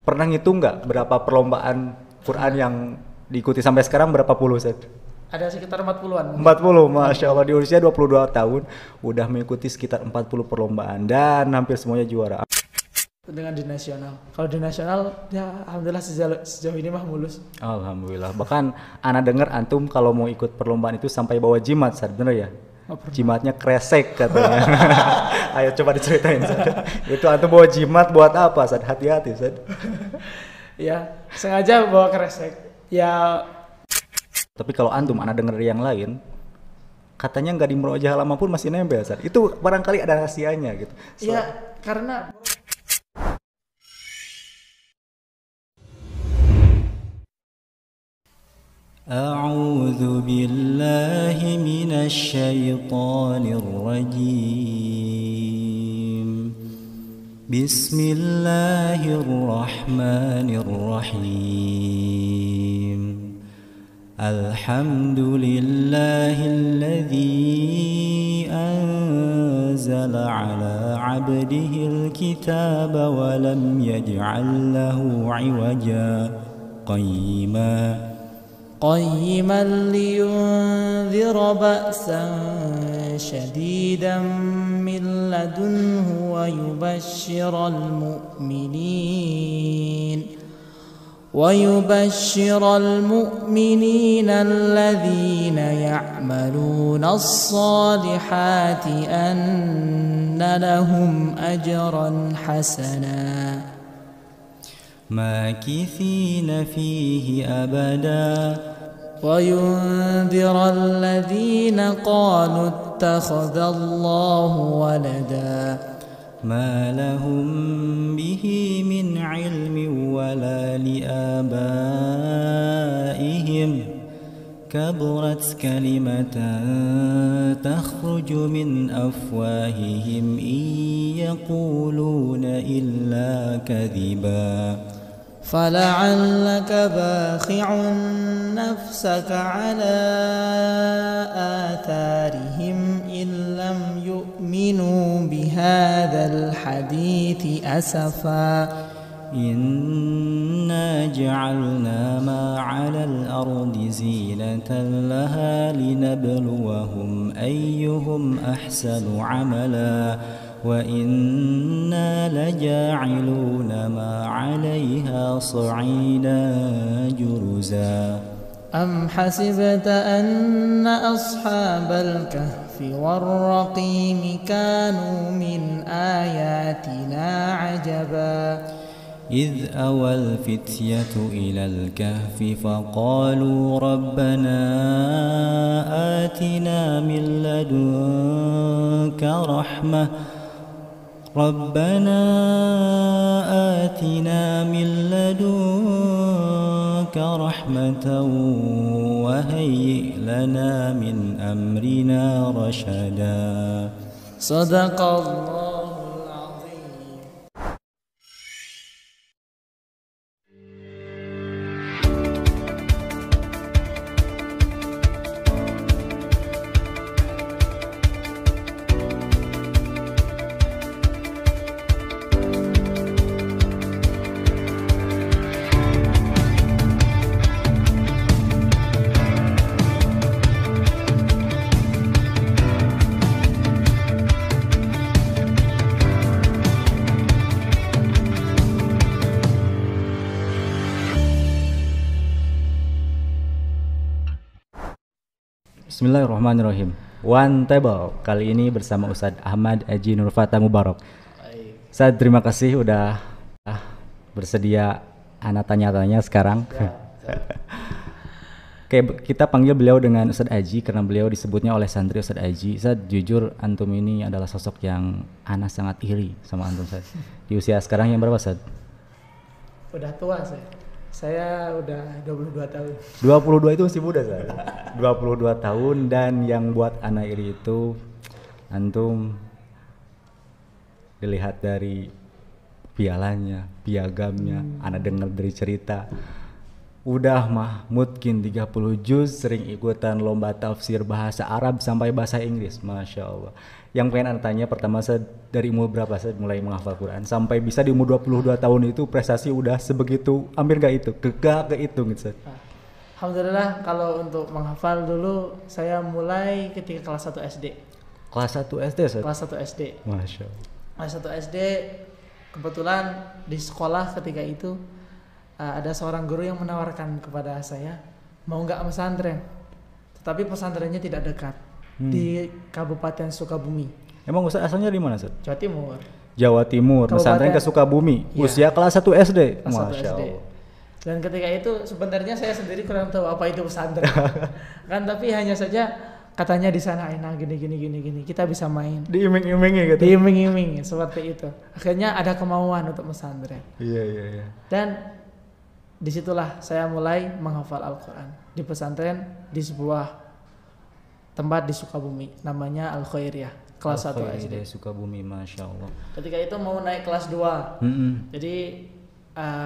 pernah ngitung nggak berapa perlombaan Quran yang diikuti sampai sekarang berapa puluh Ustaz? Ada sekitar 40-an. 40, Masya Allah, di usia 22 tahun udah mengikuti sekitar 40 perlombaan dan hampir semuanya juara. Dengan di nasional. Kalau di nasional ya alhamdulillah sejauh ini mah mulus. Alhamdulillah. Bahkan ana dengar antum kalau mau ikut perlombaan itu sampai bawa jimat, Sad, bener ya? Jimatnya kresek katanya. Ayo coba diceritain, Sad. Itu antum bawa jimat buat apa, Sad? Hati-hati, Sad. Ya, sengaja bawa kresek. Ya. Tapi kalau antum ana dengar yang lain, katanya nggak di murojaah lama pun masih nempel, Sad. Itu barangkali ada rahasianya gitu. Ya, karena أعوذ بالله من الشيطان الرجيم بسم الله الرحمن الرحيم الحمد لله الذي أنزل على عبده الكتاب ولم يجعل له عوجا قيما لينذر بأسا شديدا من لدنه ويبشر المؤمنين الذين يعملون الصالحات أن لهم أجرا حسنا ماكثين فيه أبدا وينذر الذين قالوا اتخذ الله ولدا ما لهم به من علم ولا لآبائهم كبرت كلمة تخرج من أفواههم إن يقولون إلا كذبا فلعلك باخع نفسك على آثارهم إن لم يؤمنوا بهذا الحديث أسفا إنا جعلنا ما على الأرض زينة لها لنبلوهم أيهم أحسن عملا وإنا لجاعلون ما عليها صعيدا جرزا أم حسبت أن أصحاب الكهف والرقيم كانوا من آياتنا عجبا إذ أوى الفتية إلى الكهف فقالوا ربنا آتنا من لدنك رحمة وهيئ لنا من أمرنا رشدا صدق الله. Bismillahirrahmanirrahim. One Table kali ini bersama Ustadz Ahmad Aji Nurfata Mubarak. Ustadz, terima kasih udah bersedia anak tanya-tanya sekarang. Oke, kita panggil beliau dengan Ustadz Aji karena beliau disebutnya oleh santri Ustadz Aji. Ustadz, jujur antum ini adalah sosok yang ana sangat iri sama antum, Ustadz. Di usia sekarang yang berapa, Ustadz? Udah tua saya udah 22 tahun. 22 itu masih muda, Ustadz. 22 tahun, dan yang buat ana iri itu antum dilihat dari pialanya, piagamnya, ana dengar dari cerita Udah mah mungkin 30 juz, sering ikutan lomba tafsir bahasa Arab sampai bahasa Inggris, Masya Allah. Yang pengen Ana tanya pertama, dari umur berapa saya mulai menghafal Quran sampai bisa di umur 22 tahun itu prestasi udah sebegitu, hampir gak itu, gak kehitung gitu. Alhamdulillah kalau untuk menghafal dulu saya mulai ketika kelas 1 SD. Kelas 1 SD Ustaz? Kelas 1 SD. Masya Allah. Kelas 1 SD kebetulan di sekolah ketika itu ada seorang guru yang menawarkan kepada saya mau nggak pesantren, tetapi pesantrennya tidak dekat di Kabupaten Sukabumi. Emang Ustaz asalnya di mana Ustaz? Jawa Timur. Jawa Timur, pesantren ke Sukabumi, iya. Usia kelas 1 SD. Kelas 1 Masya SD. Allah. Dan ketika itu sebenarnya saya sendiri kurang tahu apa itu pesantren. Kan tapi hanya saja katanya di sana enak gini kita bisa main. Diiming-imingi gitu. Diiming-imingi seperti itu. Akhirnya ada kemauan untuk pesantren. Iya. Dan disitulah saya mulai menghafal Al-Quran di pesantren di sebuah tempat di Sukabumi, namanya Al-Khairiyah, kelas 1 SD. Sukabumi, Masya Allah. Ketika itu mau naik kelas 2, jadi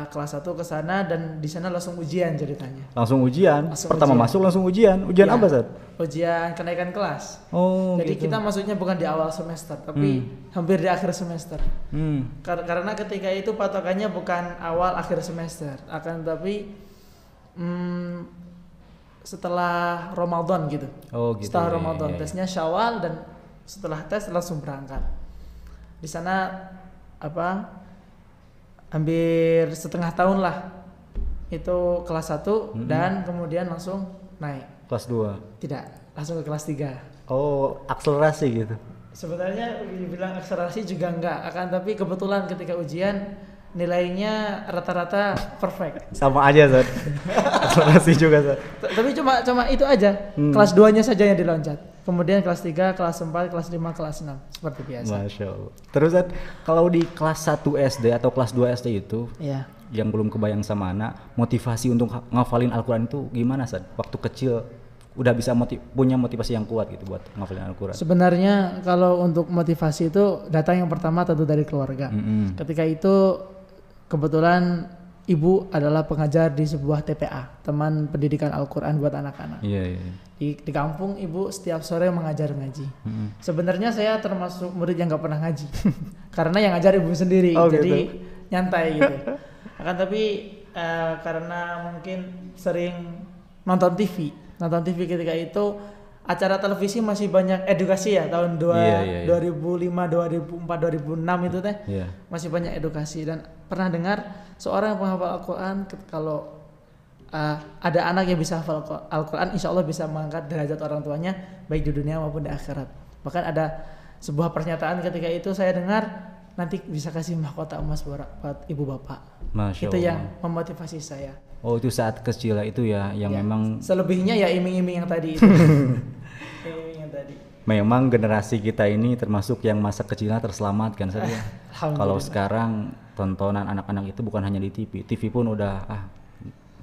kelas 1 ke sana dan di sana langsung ujian ceritanya. Langsung ujian? Pertama masuk langsung ujian? Ujian ya, apa Ustaz? Ujian kenaikan kelas. Oh, jadi gitu. kita masuknya bukan di awal semester, tapi hampir di akhir semester. Karena ketika itu patokannya bukan awal akhir semester, akan tapi setelah Ramadan gitu. Oh, gitu. Setelah Ya, Ramadan, ya. tesnya Syawal dan setelah tes langsung berangkat. Di sana hampir setengah tahun lah itu kelas 1 dan kemudian langsung naik. Kelas 2? Tidak, langsung ke kelas 3. Oh, akselerasi gitu? Sebenarnya dibilang akselerasi juga enggak, akan tapi kebetulan ketika ujian nilainya rata-rata perfect. Sama aja Zat. Akselerasi juga Zat. Tapi cuma itu aja. Kelas 2-nya saja yang diloncat. Kemudian kelas 3, kelas 4, kelas 5, kelas 6 seperti biasa. Masya Allah. Terus Zat, kalau di kelas 1 SD atau kelas 2 SD itu ya, yang belum kebayang sama anak, motivasi untuk ngafalin Al-Quran itu gimana Zat? Waktu kecil udah bisa punya motivasi yang kuat gitu buat ngafalin Al-Quran? Sebenarnya kalau untuk motivasi itu datang yang pertama tentu dari keluarga. Ketika itu kebetulan ibu adalah pengajar di sebuah TPA, teman pendidikan Al-Quran buat anak-anak. Iya. Di kampung ibu setiap sore mengajar ngaji. Sebenarnya saya termasuk murid yang gak pernah ngaji karena yang ngajar ibu sendiri, jadi gitu. Nyantai gitu. Akan tapi karena mungkin sering nonton TV ketika itu acara televisi masih banyak edukasi ya tahun 2005, 2004, 2006 itu teh masih banyak edukasi dan pernah dengar seorang yang penghafal Al-Quran kalau ada anak yang bisa hafal Al-Quran insya Allah bisa mengangkat derajat orang tuanya baik di dunia maupun di akhirat. Bahkan ada sebuah pernyataan ketika itu saya dengar nanti bisa kasih mahkota emas buat ibu bapak. Masya itu Allah. yang memotivasi saya. Oh, itu saat kecil itu ya yang memang selebihnya ya iming-iming yang tadi itu. Iming yang tadi. Memang generasi kita ini termasuk yang masa kecilnya terselamatkan saja. Kalau sekarang tontonan anak-anak itu bukan hanya di TV pun udah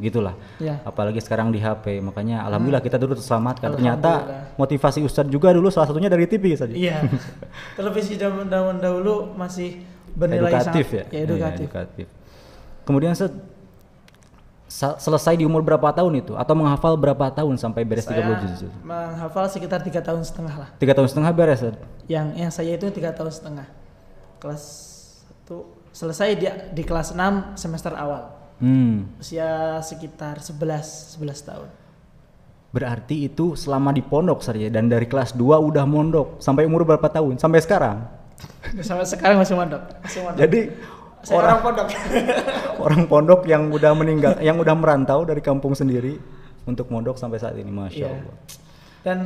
gitulah. Ya. Apalagi sekarang di HP. Makanya alhamdulillah kita dulu terselamatkan. Ternyata motivasi Ustadz juga dulu salah satunya dari TV saja. Iya. Televisi zaman dahulu masih bernilai edukatif sangat ya. Edukatif. Kemudian selesai di umur berapa tahun itu? Atau menghafal berapa tahun sampai beres 30 juz? Menghafal sekitar 3 tahun setengah lah. 3 tahun setengah beres? Yang saya itu 3 tahun setengah. Kelas 1 selesai di kelas 6 semester awal. Usia sekitar 11 tahun. Berarti itu selama di pondok saja dan dari kelas 2 udah mondok sampai umur berapa tahun? Sampai sekarang? Sampai sekarang masih mondok. Jadi orang pondok. Orang pondok yang udah meninggal, yang udah merantau dari kampung sendiri untuk mondok sampai saat ini, Masya Allah. Dan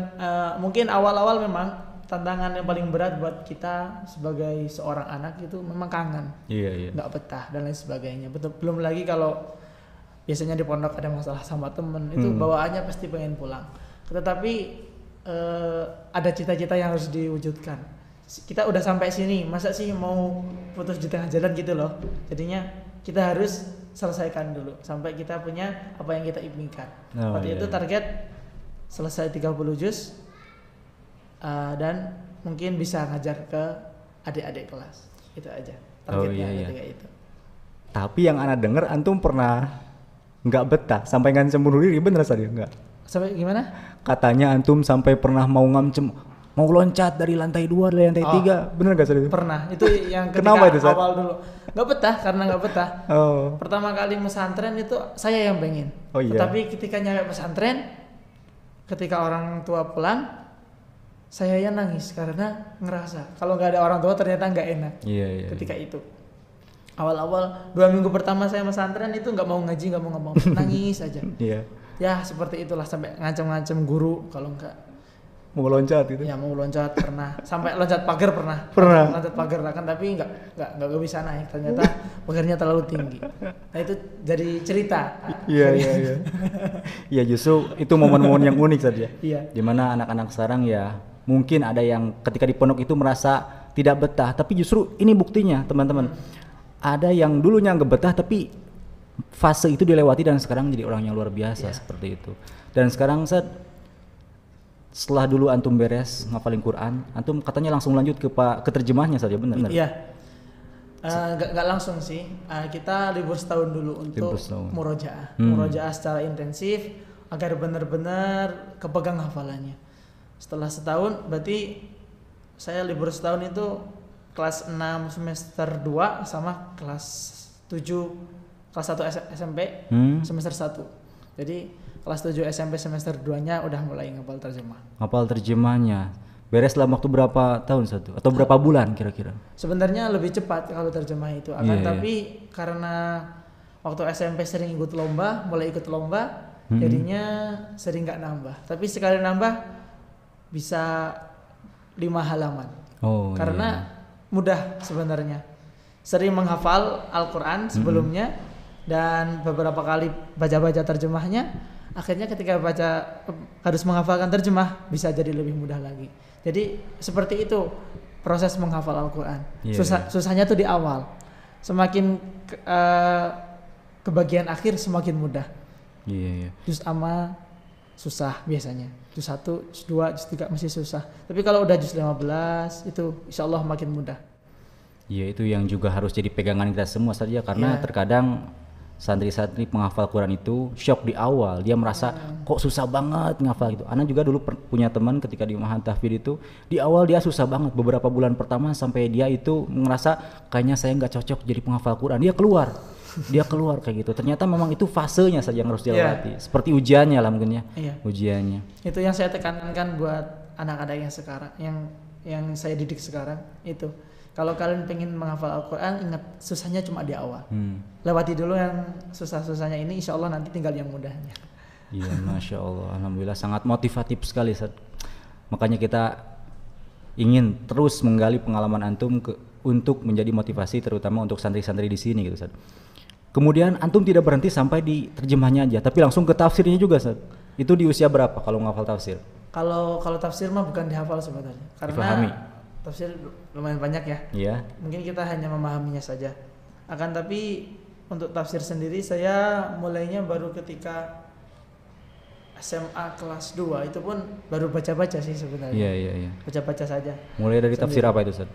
mungkin awal-awal memang tantangan yang paling berat buat kita sebagai seorang anak itu memang kangen. Iya. Nggak betah dan lain sebagainya. Belum lagi kalau biasanya di pondok ada masalah sama temen, itu bawaannya pasti pengen pulang. Tetapi ada cita-cita yang harus diwujudkan. Kita udah sampai sini, masa sih mau putus di tengah jalan gitu loh. Jadinya kita harus selesaikan dulu sampai kita punya apa yang kita impikan. Waktu itu target selesai 30 juz dan mungkin bisa ngajar ke adik-adik kelas. Itu aja targetnya ketika itu. Tapi yang ana dengar antum pernah nggak betah sampai ngancam bunuh diri, bener tadi nggak? Sampai gimana? Katanya antum sampai pernah mau ngancem mau loncat dari lantai 2 dari lantai 3, bener nggak tadi? Pernah, itu yang ketika Kenapa itu, Sat? awal dulu nggak betah, karena nggak betah. Oh. Pertama kali pesantren itu saya yang pengen. Oh, iya. Tetapi ketika nyampe pesantren, ketika orang tua pulang, saya yang nangis karena ngerasa kalau nggak ada orang tua ternyata nggak enak. Iya. Ketika itu awal-awal 2 minggu pertama saya pesantren itu nggak mau ngaji, nggak mau ngomong, nangis aja. Iya. Ya seperti itulah, sampai ngancam-ngancam guru kalau nggak. Mau loncat gitu. Ya mau loncat pernah, sampai loncat pagar pernah. Loncat pagar kan, tapi nggak bisa naik, ternyata pagarnya terlalu tinggi. Nah itu jadi cerita. Iya. Iya, justru itu momen-momen yang unik saja. Iya. Dimana anak-anak sekarang ya mungkin ada yang ketika di pondok itu merasa tidak betah, tapi justru ini buktinya teman-teman. Ada yang dulunya nggak betah tapi fase itu dilewati dan sekarang jadi orang yang luar biasa seperti itu. Dan sekarang setelah dulu antum beres ngafalin Quran, antum katanya langsung lanjut ke terjemahnya saja, benar? Iya. Nggak langsung sih. Kita libur setahun dulu untuk murojaah. Murojaah secara intensif agar benar-benar kepegang hafalannya. Setelah setahun, berarti saya libur setahun itu kelas 6 semester 2 sama kelas 7 kelas 1 SMP semester 1. Jadi kelas 7 SMP semester 2-nya udah mulai ngapal terjemah. Ngapal terjemahnya. Beres dalam waktu berapa tahun satu? Atau berapa bulan kira-kira? Sebenarnya lebih cepat kalau terjemah itu. Tapi karena waktu SMP sering ikut lomba, mulai ikut lomba, jadinya sering nggak nambah. Tapi sekali nambah bisa 5 halaman. Karena mudah sebenarnya. Sering menghafal Al-Quran sebelumnya dan beberapa kali baca-baca terjemahnya. Akhirnya ketika harus menghafalkan terjemah bisa jadi lebih mudah lagi. Jadi seperti itu proses menghafal Al-Quran. Susahnya tuh di awal. Semakin ke bagian akhir semakin mudah. Juz amma susah biasanya. Juz 1, juz 2, juz 3 masih susah. Tapi kalau udah juz 15 itu insya Allah makin mudah. Iya, itu yang juga harus jadi pegangan kita semua saja karena terkadang santri-santri penghafal Quran itu shock di awal, dia merasa kok susah banget ngafal gitu. Ana juga dulu punya teman ketika di Mahan Tahfidz itu di awal dia susah banget, beberapa bulan pertama sampai dia itu ngerasa kayaknya saya nggak cocok jadi penghafal Quran, dia keluar kayak gitu. Ternyata memang itu fasenya saja yang harus dilewati, seperti ujiannya lah mungkinnya. Ujiannya itu yang saya tekankan buat anak-anak yang sekarang, yang saya didik sekarang itu. Kalau kalian pengen menghafal Al-Quran, ingat susahnya cuma di awal. Lewati dulu yang susah-susahnya ini, insya Allah nanti tinggal yang mudahnya. Iya, Masya Allah, Alhamdulillah sangat motivatif sekali, Ustaz. Makanya kita ingin terus menggali pengalaman antum untuk menjadi motivasi terutama untuk santri-santri di sini gitu, Ustaz. Kemudian antum tidak berhenti sampai di terjemahnya aja, tapi langsung ke tafsirnya juga, Ustaz. Itu di usia berapa kalau menghafal tafsir? Kalau tafsir mah bukan dihafal sebenarnya, karena difahami. Tafsir lumayan banyak ya. Iya. Mungkin kita hanya memahaminya saja. Akan tapi untuk tafsir sendiri saya mulainya baru ketika SMA kelas 2, itu pun baru baca-baca sih sebenarnya. Iya. Baca-baca saja. Mulai dari tafsir apa itu, Ustaz?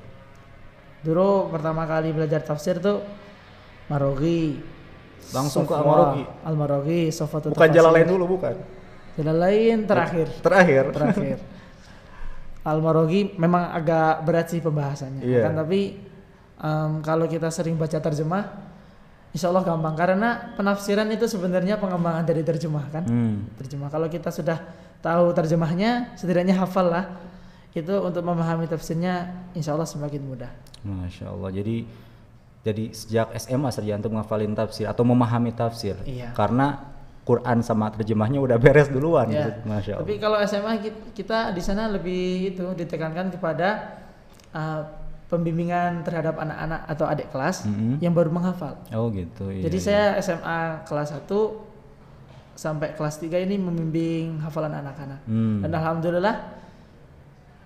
Dulu pertama kali belajar tafsir tuh Maroghi. Langsung ke Al-Maroghi. Al-Maroghi, Sofatul Bukan jalan lain dulu, bukan. Jalan lain terakhir. Al-Maroghi memang agak berat sih pembahasannya, kan tapi kalau kita sering baca terjemah, insya Allah gampang karena penafsiran itu sebenarnya pengembangan dari terjemah kan. Terjemah kalau kita sudah tahu terjemahnya, setidaknya hafal lah, itu untuk memahami tafsirnya insya Allah semakin mudah. Masya Allah. Jadi sejak SMA saja antum ngafalin tafsir atau memahami tafsir, karena Quran sama terjemahnya udah beres duluan, gitu. Masya Allah. Tapi kalau SMA kita di sana lebih itu ditekankan kepada pembimbingan terhadap anak-anak atau adik kelas yang baru menghafal. Oh gitu. Jadi saya SMA kelas 1 sampai kelas 3 ini membimbing hafalan anak-anak. Dan alhamdulillah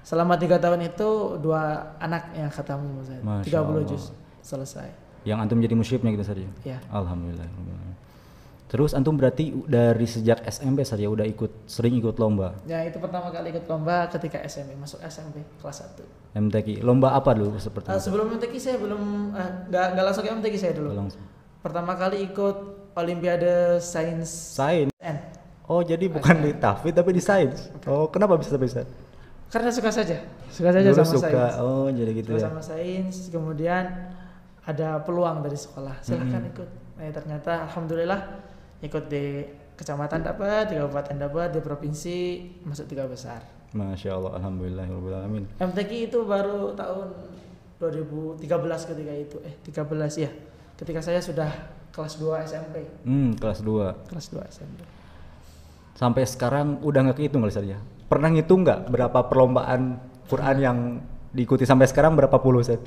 selama 3 tahun itu 2 anak yang khatam saya. 30 juz selesai. Yang antum jadi musyrifnya gitu saja. Iya. Alhamdulillah. Terus antum berarti dari sejak SMP saja udah sering ikut lomba? Ya itu pertama kali ikut lomba ketika SMP, masuk SMP kelas 1. MTQ, lomba apa dulu seperti sebelum MTQ saya belum, nggak langsung ke MTQ saya dulu. Langsung. Pertama kali ikut Olimpiade Sains. Sains. Oh, jadi bukan di tahfidz tapi di sains. Oh, kenapa bisa? Karena suka saja Dulu sama suka. sains. Oh, jadi gitu Suka ya. sama sains, kemudian ada peluang dari sekolah, silahkan ikut. Ternyata alhamdulillah ikut di kecamatan dapat, di kabupaten dapat, di provinsi masuk 3 besar. Masya Allah, alhamdulillah, alamin. MTQ itu baru tahun 2013 ketika itu, 13 ya. Ketika saya sudah kelas 2 SMP. Kelas 2. Kelas 2 SMP. Sampai sekarang udah nggak kehitung kali saja. Pernah ngitung nggak berapa perlombaan Quran yang diikuti sampai sekarang, berapa puluh Ustaz?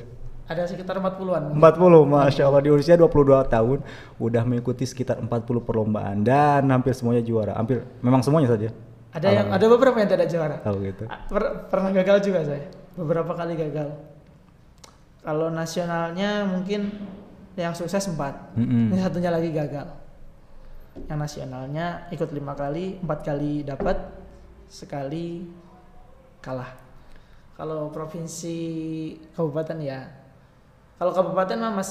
Ada sekitar 40-an. 40, Masya Allah, di usia 22 tahun udah mengikuti sekitar 40 perlombaan dan hampir semuanya juara. Memang semuanya saja. Ada beberapa yang tidak juara. Oh gitu. Pernah gagal juga saya. Beberapa kali gagal. Kalau nasionalnya mungkin yang sukses 4. Ini satunya lagi gagal. Yang nasionalnya ikut 5 kali, 4 kali dapat, sekali kalah. Kalau provinsi kabupaten ya, kalau kabupaten mah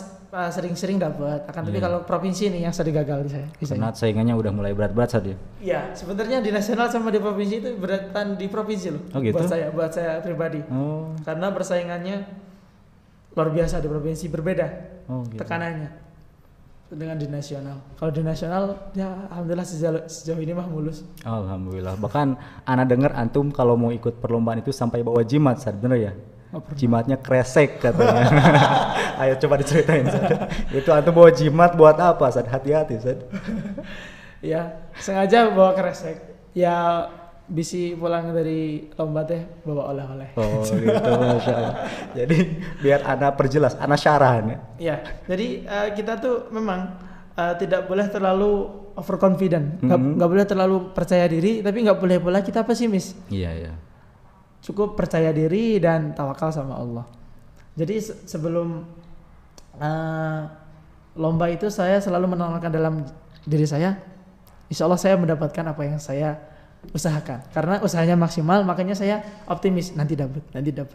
sering-sering dapat, tapi kalau provinsi ini yang sering gagal di saya. Karena saingannya udah mulai berat-berat saja. Iya, sebenarnya di nasional sama di provinsi itu beratan di provinsi loh. Oh gitu? Buat saya pribadi. Oh. Karena persaingannya luar biasa di provinsi, berbeda tekanannya dengan di nasional. Kalau di nasional ya alhamdulillah sejauh ini mah mulus. Alhamdulillah. Bahkan ana dengar antum kalau mau ikut perlombaan itu sampai bawa jimat, Sad, bener ya? Jimatnya kresek katanya. Ayo coba diceritain, Sad. Itu antum bawa jimat buat apa, Sad? Hati-hati, Sad. Ya, sengaja bawa kresek. Ya bisi pulang dari lomba teh bawa oleh-oleh. Oh gitu, Masya Allah. Jadi biar ana perjelas, ana syarahan ya. Ya, jadi kita tuh memang tidak boleh terlalu overconfident, nggak boleh terlalu percaya diri, tapi nggak boleh pula kita pesimis. Iya. Cukup percaya diri dan tawakal sama Allah. Jadi sebelum lomba itu saya selalu menanamkan dalam diri saya, insya Allah saya mendapatkan apa yang saya usahakan. Karena usahanya maksimal, makanya saya optimis nanti dapat.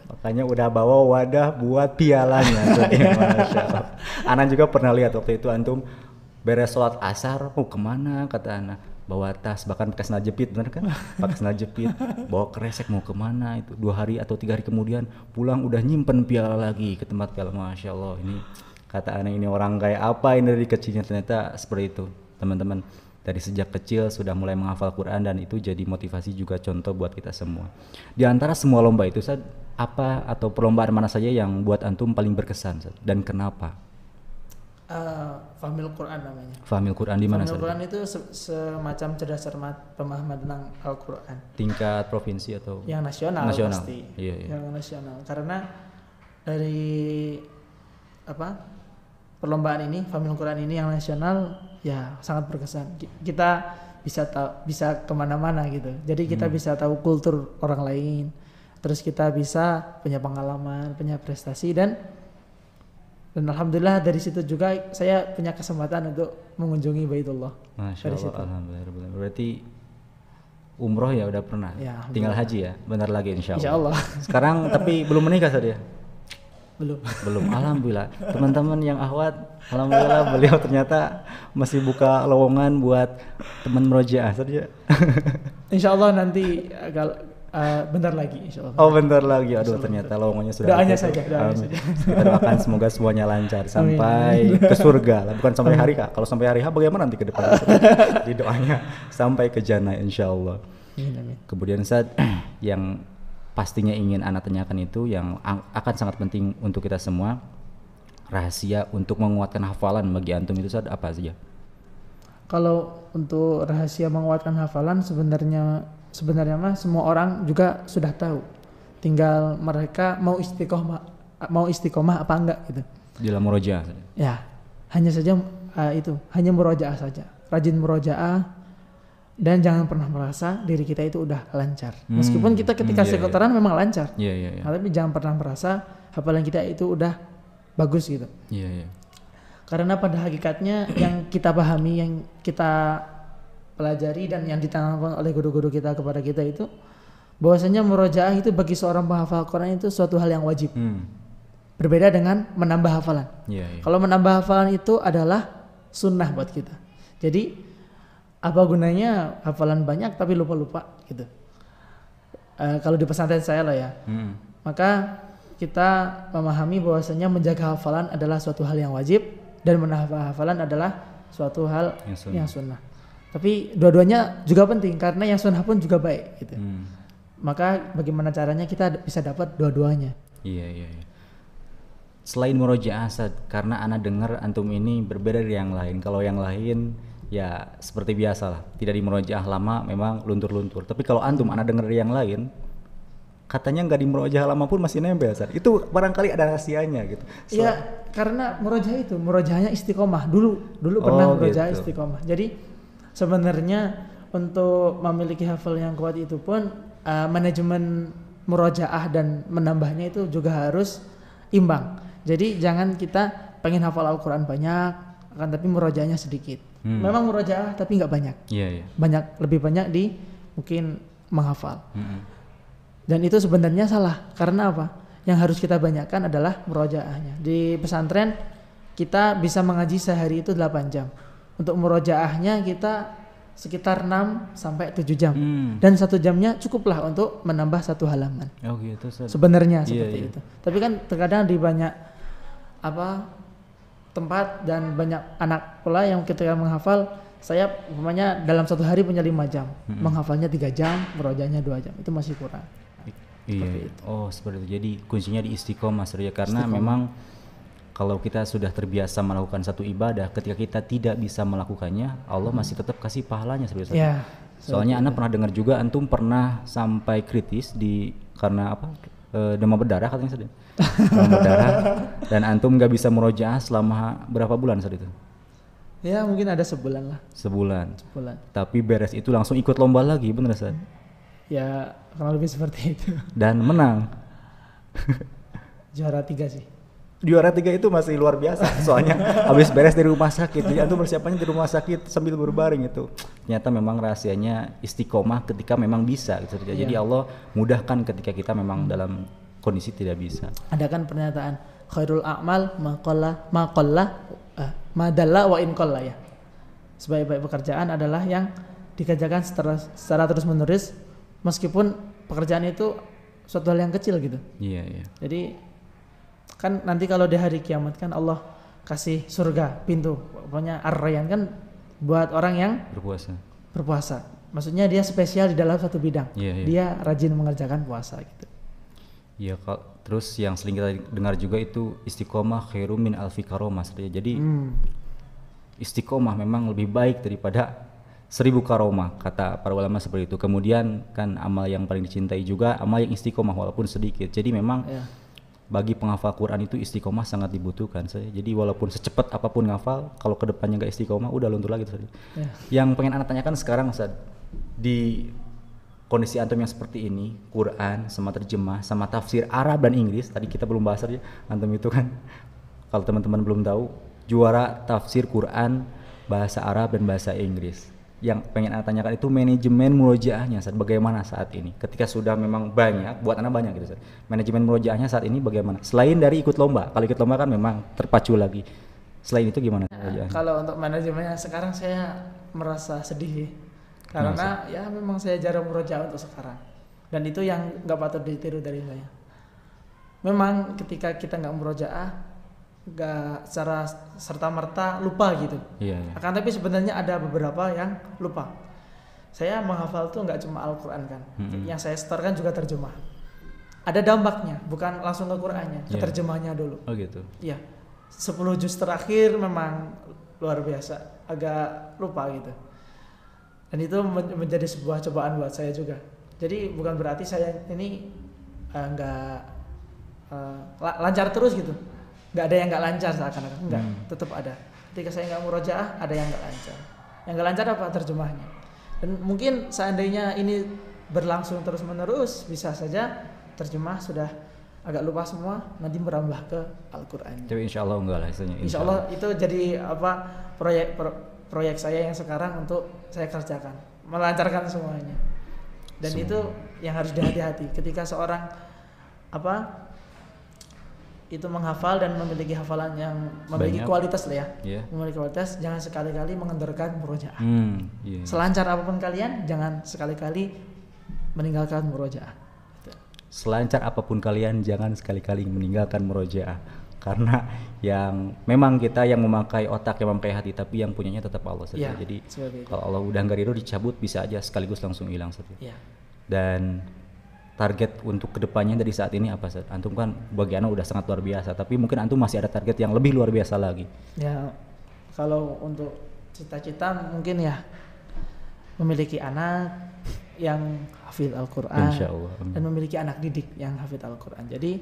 Makanya udah bawa wadah buat pialanya. Masya Allah. Ana juga pernah lihat waktu itu antum beres sholat asar, mau kemana kata Ana? Bawa tas, bahkan pakai sandal jepit, bener kan? Pakai sandal jepit, bawa kresek, mau kemana itu? 2 hari atau 3 hari kemudian pulang udah nyimpen piala lagi ke tempat piala. Masya Allah, ini kata Ana, ini orang kayak apa ini dari kecilnya? Ternyata seperti itu, teman-teman. Dari sejak kecil sudah mulai menghafal Quran dan itu jadi motivasi juga contoh buat kita semua. Di antara semua lomba itu, Sad, apa atau perlombaan mana saja yang buat antum paling berkesan, Sad, dan kenapa? Fahmil Quran namanya. Fahmil Quran di mana, Sad? Fahmil Quran itu semacam cerdas cermat pemahaman tentang Al-Quran. Tingkat provinsi atau? Yang nasional. Pasti. Iya. Yang nasional. Karena dari perlombaan ini, Fahmil Quran ini yang nasional, ya sangat berkesan. Kita bisa kemana-mana gitu. Jadi kita bisa tahu kultur orang lain. Terus kita bisa punya pengalaman, punya prestasi dan alhamdulillah dari situ juga saya punya kesempatan untuk mengunjungi Baitullah. Masya Allah, alhamdulillah. Berarti umroh ya udah pernah. Ya, tinggal haji ya, bentar lagi insya Allah. Insya Allah. Sekarang tapi belum menikah saja. Belum. Alhamdulillah. Teman-teman yang ahwat, alhamdulillah beliau ternyata masih buka lowongan buat teman murojaah saja. Insya Allah nanti bentar lagi insya Allah. Oh bentar lagi, aduh ternyata lowongannya sudah. Doanya saja. Kita doakan semoga semuanya lancar sampai ke surga lah, bukan sampai hari H. Kalau sampai hari H bagaimana nanti ke depan? Di doanya sampai ke jannah insya Allah. Kemudian saat yang pastinya ingin Ana tanyakan itu yang akan sangat penting untuk kita semua, rahasia untuk menguatkan hafalan bagi antum itu saat apa saja? Kalau untuk rahasia menguatkan hafalan sebenarnya mah semua orang juga sudah tahu, tinggal mereka mau istiqomah apa enggak gitu. Dalam murojaah saja. Ya, hanya saja hanya murojaah saja, rajin murojaah. Dan jangan pernah merasa diri kita itu udah lancar. Meskipun kita ketika sektoran memang lancar. Tapi jangan pernah merasa hafalan kita itu udah bagus gitu. Karena pada hakikatnya yang kita pahami, yang kita pelajari dan yang ditanamkan oleh guru-guru kita kepada kita itu bahwasanya murojaah itu bagi seorang penghafal Quran itu suatu hal yang wajib. Berbeda dengan menambah hafalan. Kalau menambah hafalan itu adalah sunnah buat kita. Jadi apa gunanya hafalan banyak tapi lupa-lupa gitu. Kalau di pesantren saya lah ya. Maka kita memahami bahwasanya menjaga hafalan adalah suatu hal yang wajib dan menambah hafalan adalah suatu hal yang sunnah. Tapi dua-duanya juga penting karena yang sunnah pun juga baik gitu. Maka bagaimana caranya kita bisa dapat dua-duanya? Iya. Selain murojaah, karena ana dengar antum ini berbeda dari yang lain. Kalau yang lain ya seperti biasa lah, tidak di murojaah lama, memang luntur-luntur. Tapi kalau antum ana dengar dari yang lain, katanya nggak di murojaah lama pun masih nempel, Ustaz. Itu barangkali ada rahasianya gitu. Iya, karena murojaahnya istiqomah. Dulu pernah murojaah gitu. Istiqomah. Jadi sebenarnya untuk memiliki hafal yang kuat itu pun manajemen murojaah dan menambahnya itu juga harus imbang. Jadi jangan kita pengen hafal Al-Quran banyak, akan tapi murojaahnya sedikit. Memang murojaah tapi nggak banyak. Iya. Lebih banyak di mungkin menghafal. Dan itu sebenarnya salah. Karena apa? Yang harus kita banyakkan adalah murojaahnya. Di pesantren kita bisa mengaji sehari itu 8 jam. Untuk murojaahnya kita sekitar 6 sampai 7 jam. Dan 1 jamnya cukuplah untuk menambah 1 halaman. Oh gitu, Ustaz. Sebenarnya seperti itu. Tapi kan terkadang di banyak tempat dan banyak anak pula yang ketika menghafal, saya umpamanya dalam 1 hari punya 5 jam, menghafalnya 3 jam, murojaahnya 2 jam, itu masih kurang. Iya. Oh seperti itu. Jadi kuncinya di istiqomah, karena memang kalau kita sudah terbiasa melakukan satu ibadah, ketika kita tidak bisa melakukannya, Allah masih tetap kasih pahalanya sebenarnya. Ya, soalnya Anda pernah dengar juga, antum pernah sampai kritis karena demam berdarah katanya saja. Demam berdarah dan antum nggak bisa murojaah selama berapa bulan saat itu? Ya mungkin ada sebulan lah. Sebulan. Tapi beres itu langsung ikut lomba lagi, bener Ustaz? Ya kurang lebih seperti itu. Dan menang. Juara 3 sih. Juara 3 itu masih luar biasa. Soalnya habis beres dari rumah sakit, jadi antum persiapannya di rumah sakit sambil berbaring itu. Ternyata memang rahasianya istiqomah ketika memang bisa gitu. Jadi Allah mudahkan ketika kita memang dalam kondisi tidak bisa. Ada kan pernyataan khairul a'mal madalla wa in qalla ya. Sebaik-baik pekerjaan adalah yang dikerjakan secara terus-menerus meskipun pekerjaan itu suatu hal yang kecil gitu. Iya. Jadi kan nanti kalau di hari kiamat kan Allah kasih surga pintu, pokoknya ar-rayyan kan buat orang yang berpuasa. Maksudnya dia spesial di dalam satu bidang. Dia rajin mengerjakan puasa gitu. Iya, terus yang sering kita dengar juga itu istiqomah khairum min alfi karomah. Jadi istiqomah memang lebih baik daripada 1000 karomah, kata para ulama seperti itu. Kemudian kan amal yang paling dicintai juga amal yang istiqomah walaupun sedikit. Jadi memang bagi penghafal Quran itu istiqomah sangat dibutuhkan. Jadi walaupun secepat apapun ngafal, kalau kedepannya nggak istiqomah udah luntur lagi. Yang pengen anak tanyakan sekarang, Ustaz, di kondisi antum yang seperti ini, Quran sama terjemah sama tafsir Arab dan Inggris, tadi kita belum bahas aja, antum itu kan kalau teman-teman belum tahu, juara tafsir Quran bahasa Arab dan bahasa Inggris. Yang pengen anak tanyakan itu manajemen murojaahnya saat bagaimana saat ini? Ketika sudah memang banyak, buat anak banyak gitu, Ustaz. Manajemen murojaahnya saat ini bagaimana? Selain dari ikut lomba, kalau ikut lomba kan memang terpacu lagi. Selain itu gimana? Kalau untuk manajemennya sekarang saya merasa sedih karena ya memang saya jarang murojaah untuk sekarang. Dan itu yang nggak patut ditiru dari saya. Memang ketika kita nggak murojaah, gak secara serta-merta lupa gitu. Akan tapi sebenarnya ada beberapa yang lupa. Saya menghafal tuh nggak cuma Al-Quran kan, yang saya store kan juga terjemah. Ada dampaknya, bukan langsung ke Qurannya, ke terjemahnya dulu. Oh gitu. Iya, 10 juz terakhir memang luar biasa, agak lupa gitu. Dan itu menjadi sebuah cobaan buat saya juga. Jadi bukan berarti saya ini lancar terus gitu. Nggak ada yang nggak lancar seakan-akan, enggak, tetap ada. Ketika saya nggak murojaah, ada yang nggak lancar. Yang nggak lancar apa? Terjemahnya. Dan mungkin seandainya ini berlangsung terus-menerus, bisa saja terjemah sudah agak lupa semua, nanti merambah ke Al-Quran. Tapi insya Allah enggak lah. Insya Allah itu jadi proyek saya yang sekarang untuk saya kerjakan, melancarkan semuanya. Dan itu yang harus dihati-hati ketika seorang itu menghafal dan memiliki hafalan yang memiliki Banyak. kualitas lah ya. Iya. Memiliki kualitas, jangan sekali-kali mengendorkan murojaah. Iya. Selancar apapun kalian, jangan sekali-kali meninggalkan murojaah. Selancar apapun kalian jangan sekali-kali meninggalkan murojaah, karena yang memang kita yang memakai otak, yang memakai hati, tapi yang punyanya tetap Allah saja. Ya, Jadi seperti itu. kalau Allah udah nggak ridho dicabut bisa aja sekaligus langsung hilang saja. Ya. Dan target untuk kedepannya dari saat ini apa Ustaz? Antum kan bagi Ana udah sangat luar biasa, tapi mungkin antum masih ada target yang lebih luar biasa lagi. Ya, kalau untuk cita-cita mungkin ya memiliki anak yang hafid Al-Quran Insya Allah. dan memiliki anak didik yang hafid Al-Quran. Jadi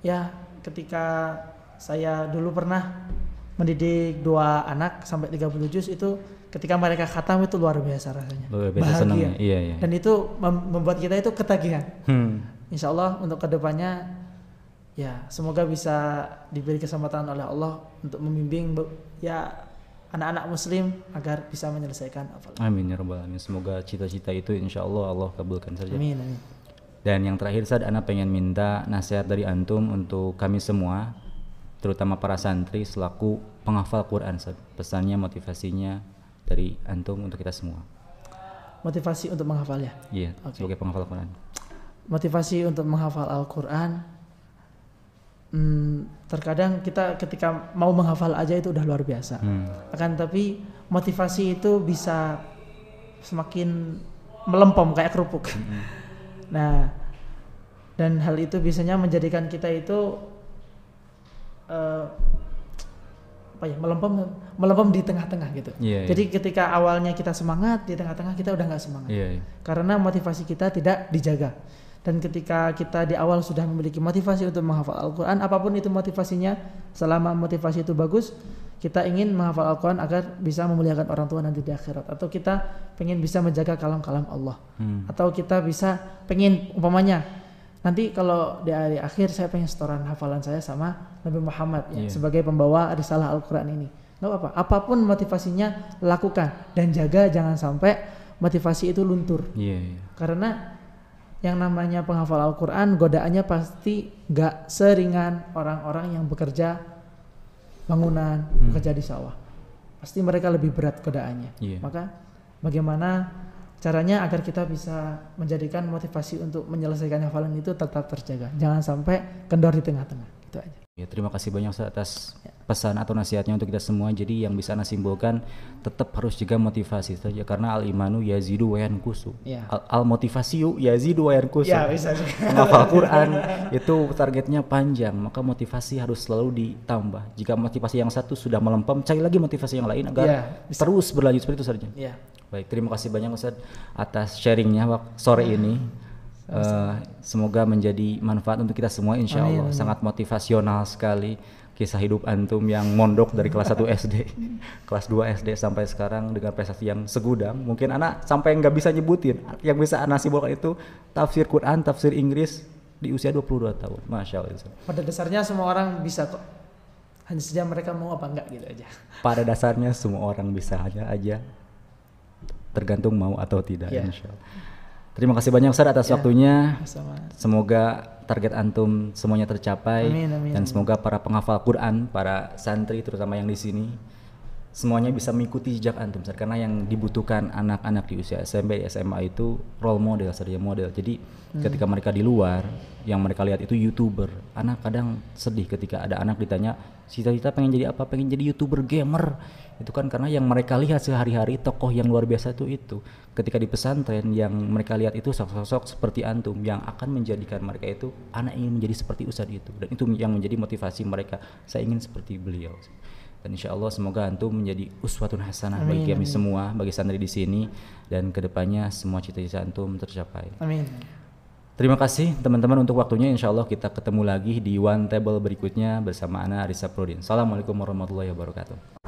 ya ketika saya dulu pernah mendidik 2 anak sampai 30 juz, itu ketika mereka khatam itu luar biasa rasanya. Luar biasa Bahagia. senangnya. Iya. Dan itu membuat kita itu ketagihan. Insya Allah untuk kedepannya ya semoga bisa diberi kesempatan oleh Allah untuk membimbing ya anak-anak muslim agar bisa menyelesaikan hafalan. Amin ya rabbal alamin. Semoga cita-cita itu insya Allah Allah kabulkan saja. Amin, amin. Dan yang terakhir Ustaz, Ana pengen minta nasihat dari antum untuk kami semua, terutama para santri selaku penghafal Quran Ustaz. Pesannya, motivasinya dari antum untuk kita semua. Motivasi untuk menghafal ya. Iya, Oke. sebagai penghafal Quran. Motivasi untuk menghafal Al-Quran, terkadang kita ketika mau menghafal aja itu udah luar biasa. Akan tapi motivasi itu bisa semakin melempem kayak kerupuk. Nah, dan hal itu biasanya menjadikan kita itu melempem di tengah-tengah gitu. Iya, Jadi ketika awalnya kita semangat, di tengah-tengah kita udah nggak semangat. Iya. Karena motivasi kita tidak dijaga. Dan ketika kita di awal sudah memiliki motivasi untuk menghafal Al-Quran, apapun itu motivasinya, selama motivasi itu bagus, kita ingin menghafal Al-Quran agar bisa memuliakan orang tua nanti di akhirat, atau kita pengen bisa menjaga kalam-kalam Allah, atau kita bisa pengen umpamanya nanti kalau di hari akhir saya pengen setoran hafalan saya sama Nabi Muhammad ya, sebagai pembawa risalah Al-Quran ini. Nggak apa-apa, apapun motivasinya lakukan dan jaga jangan sampai motivasi itu luntur. Karena yang namanya penghafal Al-Quran godaannya pasti nggak seringan orang-orang yang bekerja bangunan, bekerja di sawah. Pasti mereka lebih berat godaannya. Maka bagaimana caranya agar kita bisa menjadikan motivasi untuk menyelesaikan hafalan itu tetap terjaga. Jangan sampai kendor di tengah-tengah. Itu aja. Ya, terima kasih banyak Ustaz atas pesan atau nasihatnya untuk kita semua. Jadi yang bisa Ana simpulkan, tetap harus jaga motivasi saja, karena al imanu yazidu wa yanqusu. Al motivasiu yazidu wa yanqusu. Ya, bisa juga. Menghafal Quran itu targetnya panjang, maka motivasi harus selalu ditambah. Jika motivasi yang satu sudah melempem, cari lagi motivasi yang lain agar terus berlanjut seperti itu saja. Baik, terima kasih banyak Ustaz atas sharingnya sore ini. Semoga menjadi manfaat untuk kita semua insya Allah. Sangat motivasional sekali kisah hidup antum yang mondok dari kelas 1 SD kelas 2 SD sampai sekarang dengan prestasi yang segudang. Mungkin anak sampai nggak bisa nyebutin, yang bisa anak simpulkan itu tafsir Quran, tafsir Inggris di usia 22 tahun. Masya Allah. Pada dasarnya semua orang bisa kok, hanya saja mereka mau apa enggak gitu aja. Pada dasarnya semua orang bisa, hanya aja tergantung mau atau tidak. Insya Allah. Terima kasih banyak Ustaz atas waktunya. Semoga target antum semuanya tercapai. Amin. Dan semoga para penghafal Quran, para santri terutama yang di sini, semuanya bisa mengikuti jejak antum Ustaz. Karena yang dibutuhkan anak-anak di usia SMP, SMA itu role model, model. Jadi ketika mereka di luar, yang mereka lihat itu YouTuber. Anak kadang sedih ketika ada anak ditanya, cita-cita pengen jadi apa? Pengen jadi YouTuber gamer. Itu kan karena yang mereka lihat sehari-hari tokoh yang luar biasa itu. Ketika di pesantren yang mereka lihat itu sosok-sosok seperti antum yang akan menjadikan mereka itu, anak ingin menjadi seperti ustadz itu, dan itu yang menjadi motivasi mereka, saya ingin seperti beliau. Dan insya Allah semoga antum menjadi uswatun hasanah bagi kami semua, bagi santri di sini, dan kedepannya semua cita-cita antum tercapai. Amin. Terima kasih teman-teman untuk waktunya. Insya Allah kita ketemu lagi di One Table berikutnya bersama Ana Arissa Prodin. Assalamualaikum warahmatullahi wabarakatuh.